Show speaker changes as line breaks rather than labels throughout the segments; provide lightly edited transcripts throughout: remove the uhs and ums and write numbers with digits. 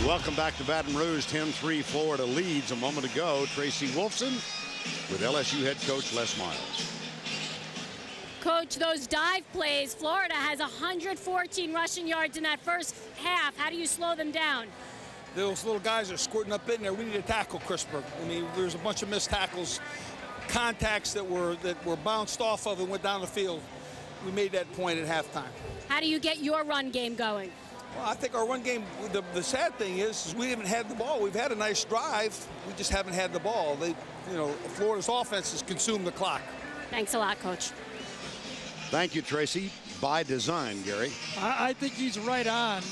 Welcome back to Baton Rouge. 10-3 Florida leads a moment ago. Tracy Wolfson with LSU head coach Les Miles.
Coach, those dive plays, Florida has 114 rushing yards in that first half. How do you slow them down?
Those little guys are squirting up in there. We need to tackle crisper. I mean, there's a bunch of missed tackles, contacts that were bounced off of and went down the field. We made that point at halftime.
How do you get your run game going?
Well, I think our run game, the sad thing is we haven't had the ball. We've had a nice drive. We just haven't had the ball. Florida's offense has consumed the clock.
Thanks a lot, Coach.
Thank you, Tracy. By design, Gary.
I think he's right on.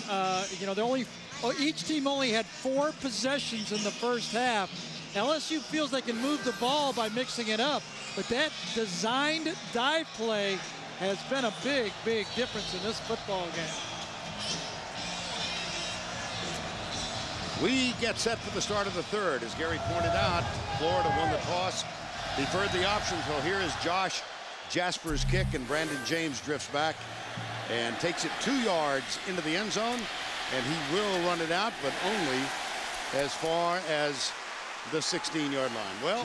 Each team only had 4 possessions in the first half. LSU feels they can move the ball by mixing it up, but that designed dive play has been a big, big difference in this football game.
We get set for the start of the third. As Gary pointed out, Florida won the toss, deferred the option. So here is Josh Jasper's kick, and Brandon James drifts back and takes it 2 yards into the end zone, and he will run it out, but only as far as the 16-yard line. Well,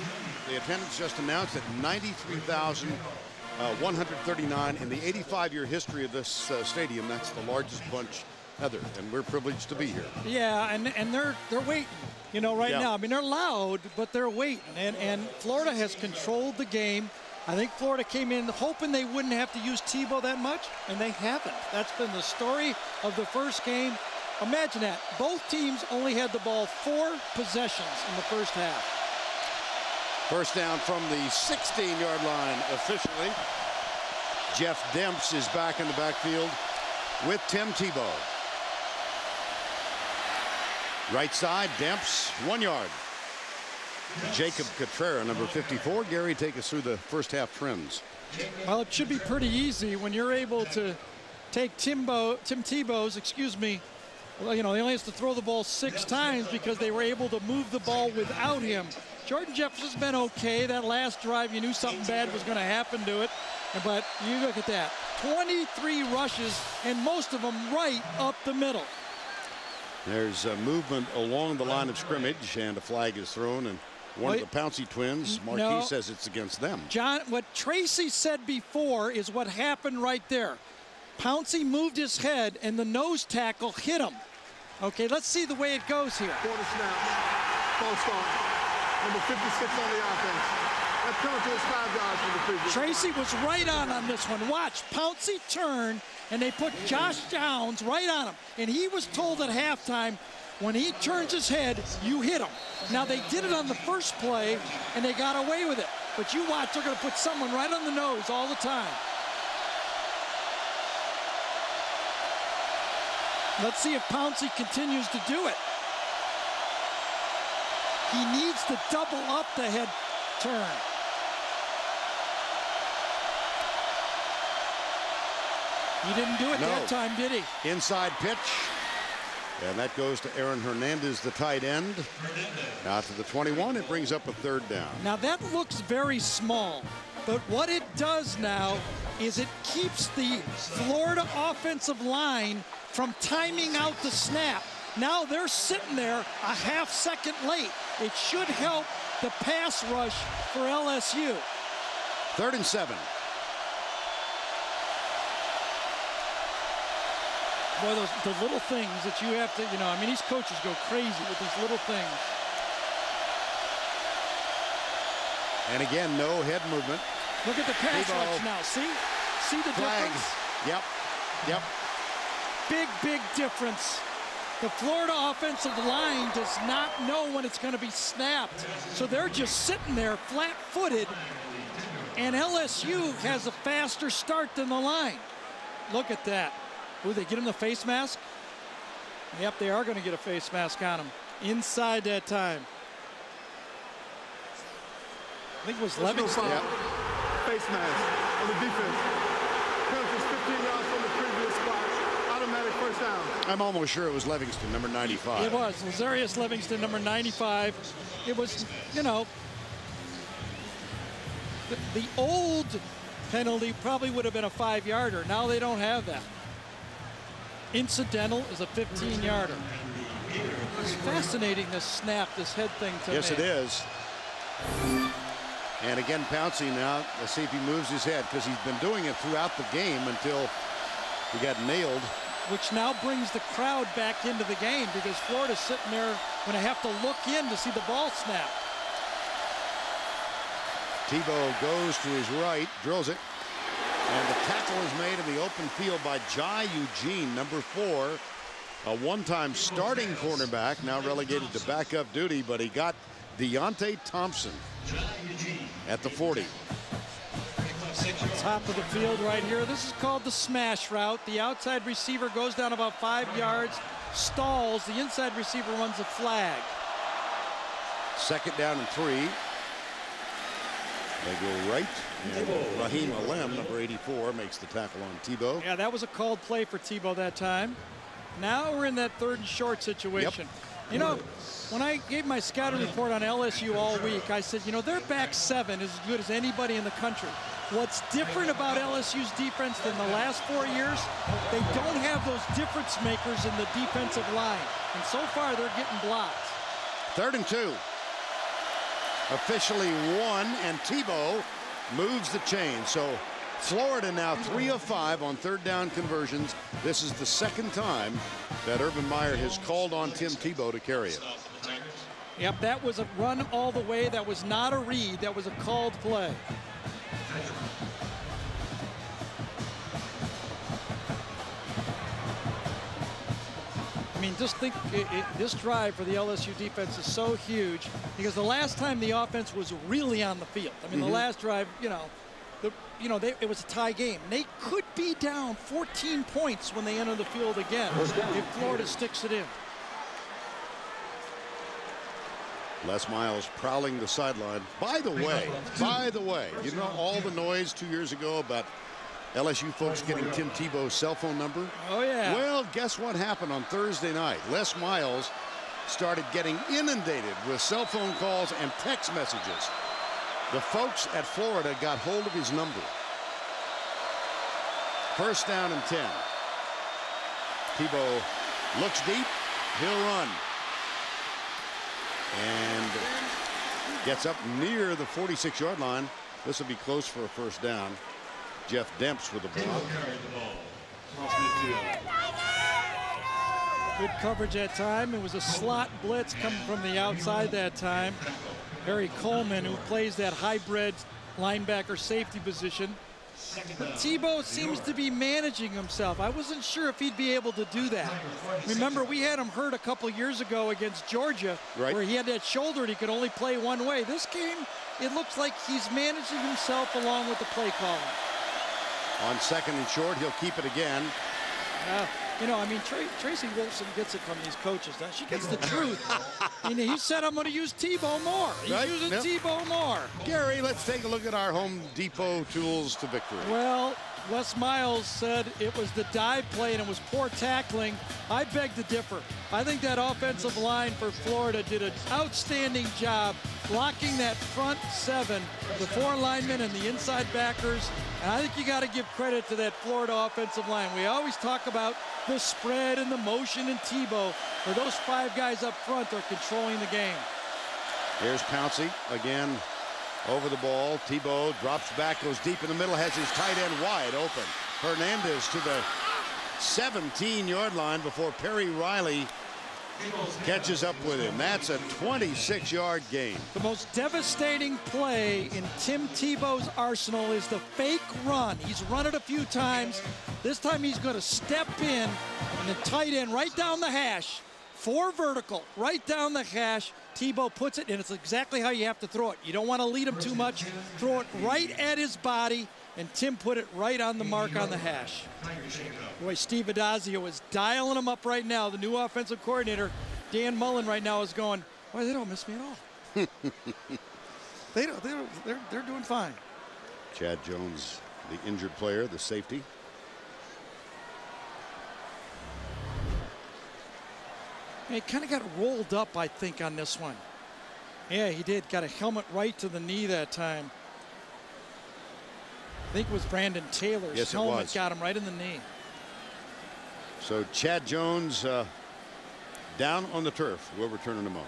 the attendance just announced that 93,139 in the 85-year history of this stadium. That's the largest bunch ever, and we're privileged to be here.
Yeah, and they're waiting, right now. I mean, they're loud, but they're waiting, and Florida has controlled the game. I think Florida came in hoping they wouldn't have to use Tebow that much, and they haven't. That's been the story of the first game. Imagine that. Both teams only had the ball 4 possessions in the first half.
First down from the 16-yard line officially. Jeff Demps is back in the backfield with Tim Tebow. Right side, Demps, 1 yard. Jacob Catrera, number 54. Gary, take us through the first half trends.
Well, it should be pretty easy when you're able to take Tim Tebow's, well, he only has to throw the ball 6 times because they were able to move the ball without him. Jordan Jefferson's been okay. That last drive, you knew something bad was going to happen to it. But you look at that, 23 rushes, and most of them right up the middle.
There's a movement along the line of scrimmage, and a flag is thrown, and one of the Pouncey twins, Marquis, says it's against them.
John, what Tracy said before is what happened right there. Pouncey moved his head, and the nose tackle hit him. Okay, let's see the way it goes here.
Quarter snap, false start, number 56 on the offense. That penalty is 5 yards from the previous.
Tracy was right on this one. Watch, Pouncey turn, and they put Josh Downs right on him. And he was told at halftime, when he turns his head, you hit him. Now, they did it on the first play, and they got away with it. But you watch, they're going to put someone right on the nose all the time. Let's see if Pouncey continues to do it. He needs to double up the head turn. He didn't do it that time, did he?
Inside pitch. And that goes to Aaron Hernandez, the tight end. Out to the 21, it brings up a 3rd down.
Now that looks very small, but what it does now is it keeps the Florida offensive line from timing out the snap. Now they're sitting there a half second late. It should help the pass rush for LSU.
3rd and 7.
Boy, the little things that you have to, I mean, these coaches go crazy with these little things.
And again, no head movement.
Look at the pass rush now. See the
flag.
difference?
Yep.
Big, big difference. The Florida offensive line does not know when it's going to be snapped. So they're just sitting there flat-footed, and LSU has a faster start than the line. Look at that. Ooh, they get him the face mask? Yep, they are going to get a face mask on him. Inside that time. I think it was Livingston.
Yep. Face mask on the defense. Penalty's 15 yards from the previous spot. Automatic first down.
I'm almost sure it was Livingston, number 95.
It was. Lazarius Livingston, number 95. It was, the old penalty probably would have been a 5-yarder. Now they don't have that. Incidental is a 15-yarder. It's fascinating, this snap, this head thing to me.
Yes, it is. And again, Pouncey now. Let's see if he moves his head, because he's been doing it throughout the game until he got nailed.
Which now brings the crowd back into the game, because Florida's sitting there when they have to look in to see the ball snap.
Tebow goes to his right, drills it, and the tackle is made in the open field by Jai Eugene, number 4, a one-time starting cornerback, now relegated to backup duty, but he got Deontay Thompson at the 40.
Top of the field right here. This is called the smash route. The outside receiver goes down about 5 yards, stalls. The inside receiver runs a flag.
2nd down and 3. They go right, and Raheem Alem, number 84, makes the tackle on Tebow.
Yeah, that was a called play for Tebow that time. Now we're in that 3rd and short situation.
Yep.
You know, when I gave my scouting report on LSU all week, I said, you know, their back 7 is as good as anybody in the country. What's different about LSU's defense than the last 4 years, they don't have those difference makers in the defensive line. And so far, they're getting blocked.
3rd and 2. Officially 1, and Tebow moves the chain. So Florida now 3 of 5 on 3rd down conversions. This is the 2nd time that Urban Meyer has called on Tim Tebow to carry it.
Yep, that was a run all the way. That was not a read. That was a called play. I mean, just think, this drive for the LSU defense is so huge, because the last time the offense was really on the field, I mean, the last drive, it was a tie game. They could be down 14 points when they enter the field again if Florida sticks it in.
Les Miles prowling the sideline. By the way, you know all the noise 2 years ago about LSU folks getting Tim Tebow's cell phone number?
Oh, yeah.
Well, guess what happened on Thursday night? Les Miles started getting inundated with cell phone calls and text messages. The folks at Florida got hold of his number. 1st down and 10. Tebow looks deep. He'll run. And gets up near the 46-yard line. This will be close for a 1st down. Jeff Demps with the ball.
Good coverage that time. It was a slot blitz coming from the outside that time. Harry Coleman, who plays that hybrid linebacker safety position. But Tebow seems to be managing himself. I wasn't sure if he'd be able to do that. Remember, we had him hurt a couple years ago against Georgia, where he had that shoulder and he could only play one way. This game, it looks like he's managing himself along with the play calling.
On 2nd and short, he'll keep it again.
You know, I mean, Tracy Wilson gets it from these coaches. She gets the truth. I mean, he said, I'm going to use Tebow more. He's using Tebow more.
Gary, let's take a look at our Home Depot tools to victory.
Well, Les Miles said it was the dive play and it was poor tackling. I beg to differ. I think that offensive line for Florida did an outstanding job blocking that front 7, the 4 linemen and the inside backers. And I think you got to give credit to that Florida offensive line. We always talk about the spread and the motion in Tebow, where those 5 guys up front are controlling the game.
Here's Pouncey again over the ball. Tebow drops back, goes deep in the middle, has his tight end wide open. Hernandez to the 17-yard line before Perry Riley catches up with him. That's a 26-yard gain.
The most devastating play in Tim Tebow's arsenal is the fake run. He's run it a few times. This time he's going to step in, and the tight end right down the hash. 4 vertical, right down the hash. Tebow puts it, and it's exactly how you have to throw it. You don't want to lead him too much. Throw it right at his body, and Tim put it right on the mark on the hash. Boy, Steve Addazio is dialing him up right now. The new offensive coordinator, Dan Mullen, right now is going, boy, they don't miss me at all. They're doing fine.
Chad Jones, the injured player, the safety.
He kind of got rolled up, I think, on this one. Yeah, he did. Got a helmet right to the knee that time. I think it was Brandon Taylor's helmet got him right in the knee.
So Chad Jones down on the turf. We'll return in a moment.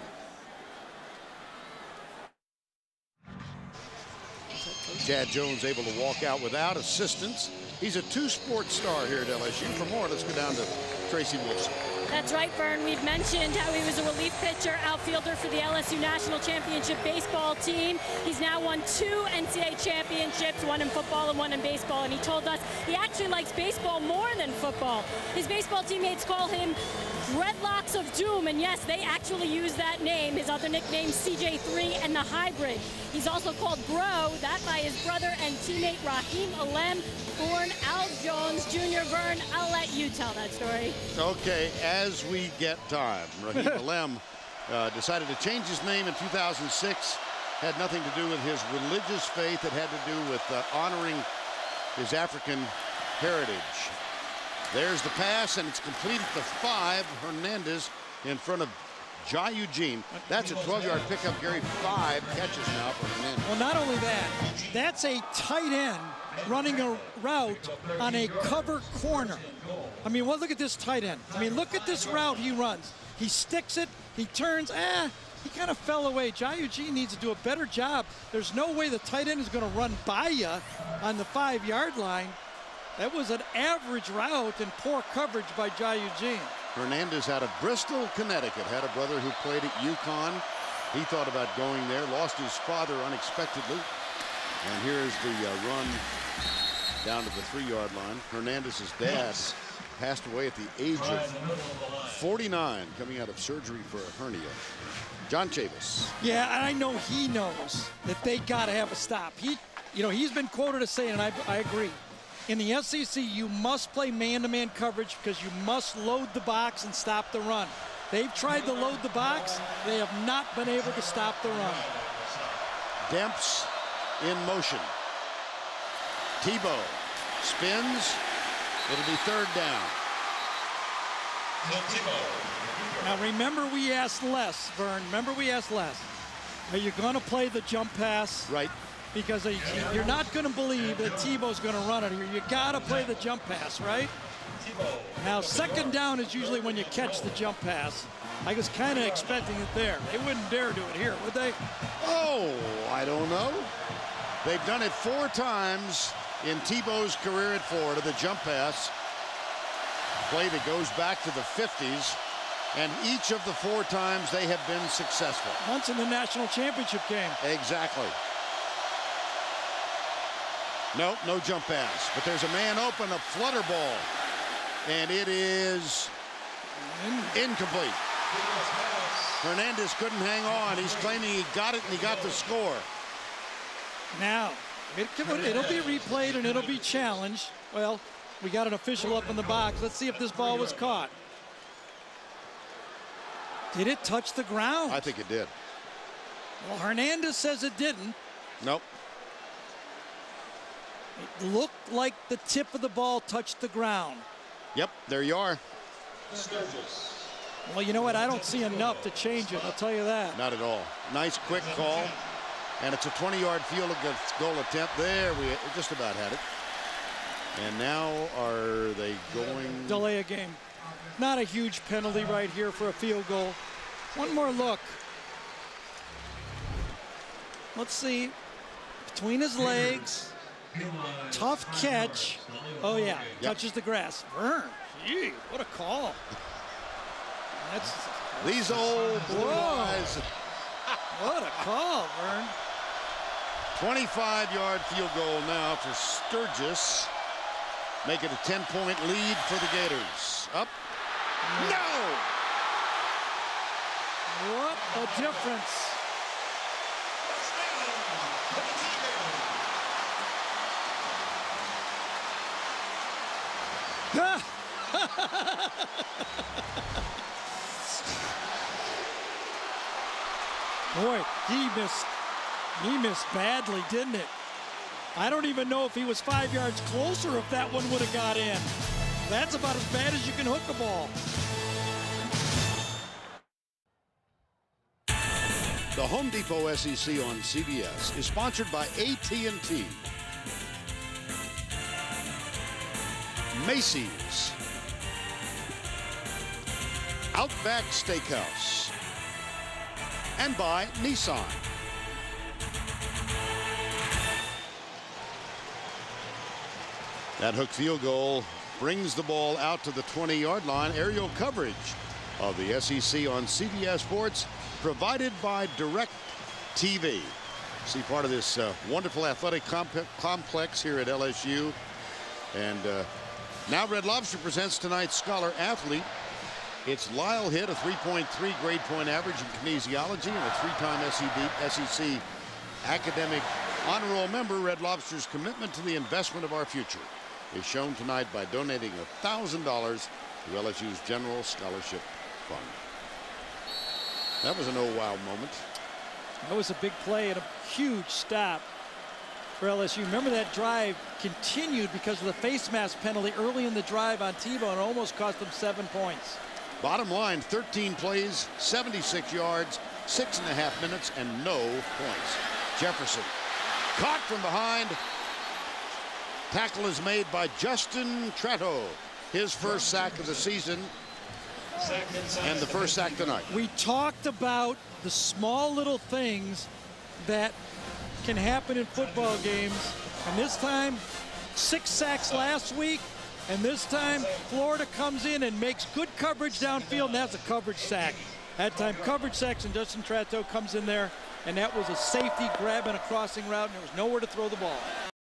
Chad Jones able to walk out without assistance. He's a two-sport star here at LSU. For more, let's go down to Tracy Wilson.
That's right, Vern. We've mentioned how he was a relief pitcher, outfielder for the LSU National Championship baseball team. He's now won 2 NCAA championships, one in football and one in baseball, and he told us he actually likes baseball more than football. His baseball teammates call him Dreadlocks of Doom, and yes, they actually use that name. His other nickname, CJ3 and the Hybrid. He's also called Bro, that by his brother and teammate Raheem Alem, born Al Jones Jr. Vern, I'll let you tell that story.
Okay, as we get time, Raheem Alem decided to change his name in 2006. Had nothing to do with his religious faith. It had to do with honoring his African heritage. There's the pass, and it's complete at the 5. Hernandez in front of Jai Eugene. That's a 12-yard pickup, Gary. 5 catches now for Hernandez.
Well, not only that, that's a tight end running a route on a cover corner. I mean, well, look at this tight end. I mean, look at this route he runs. He sticks it, he turns, he kind of fell away. Jai Eugene needs to do a better job. There's no way the tight end is going to run by you on the 5-yard line. That was an average route and poor coverage by Jai Eugene.
Hernandez out of Bristol, Connecticut. Had a brother who played at UConn. He thought about going there, lost his father unexpectedly. And here's the run down to the 3-yard line. Hernandez's dad passed away at the age of 49, coming out of surgery for a hernia. John Chavis.
Yeah, and I know he knows that they got to have a stop. He's been quoted as saying, and I agree, in the SEC, you must play man-to-man coverage because you must load the box and stop the run. They've tried to load the box. They have not been able to stop the run.
Demps in motion. Tebow spins. It'll be 3rd down.
Now remember we asked Les, Vern. Remember we asked Les. Are you going to play the jump pass?
Right.
Because you're not going to believe that Tebow's going to run it here. You got to play the jump pass, right? Now 2nd down is usually when you catch the jump pass. I was kind of expecting it there. They wouldn't dare do it here, would they?
Oh, I don't know. They've done it 4 times in Tebow's career at Florida, the jump pass. Play that goes back to the 50s. And each of the 4 times they have been successful.
Once in the national championship game.
Exactly. Nope, no jump pass. But there's a man open, a flutter ball. And it is incomplete. Hernandez couldn't hang on. He's claiming he got it and he got the score.
Now, it'll be replayed and it'll be challenged. Well, we got an official up in the box. Let's see if this ball was caught. Did it touch the ground?
I think it did.
Well, Hernandez says it didn't.
Nope.
It looked like the tip of the ball touched the ground.
Yep, there you are.
Well, you know what? I don't see enough to change it. I'll tell you that.
Not at all. Nice, quick call. And it's a 20-yard field goal attempt. There, we just about had it. And now are they going?
Delay a game. Not a huge penalty right here for a field goal. One more look. Let's see. Between his legs. Tough catch. Oh, yeah. Touches the grass. Vern. Gee, what a call.
These old blue eyes.
What a call, Vern.
25-yard field goal now for Sturgis. Make it a 10-point lead for the Gators. Up. No!
What a difference. Boy, he missed badly, didn't it? I don't even know if he was 5 yards closer if that one would have got in. That's about as bad as you can hook a ball.
The Home Depot SEC on CBS is sponsored by AT&T, Macy's, Outback Steakhouse, and by Nissan. That hook field goal brings the ball out to the 20-yard line. Aerial coverage of the SEC on CBS Sports, provided by DirecTV. See part of this wonderful athletic complex here at LSU. And now Red Lobster presents tonight's Scholar Athlete. It's Lyle Hitt, a 3.3 grade point average in kinesiology and a 3-time SEC academic honor roll member. Red Lobster's commitment to the investment of our future is shown tonight by donating $1,000 to LSU's General Scholarship Fund. That was an oh wow moment.
That was a big play and a huge stop for LSU. Remember that drive continued because of the face mask penalty early in the drive on Tebow, and almost cost them 7 points.
Bottom line, 13 plays, 76 yards, 6.5 minutes, and no points. Jefferson caught from behind. Tackle is made by Justin Tratto. His first sack of the season and the first sack tonight.
We talked about the small little things that can happen in football games, and this time 6 sacks last week, and this time Florida comes in and makes good coverage downfield, and that's a coverage sack. That time coverage sacks, and Justin Tratto comes in there, and that was a safety grab and a crossing route, and there was nowhere to throw the ball.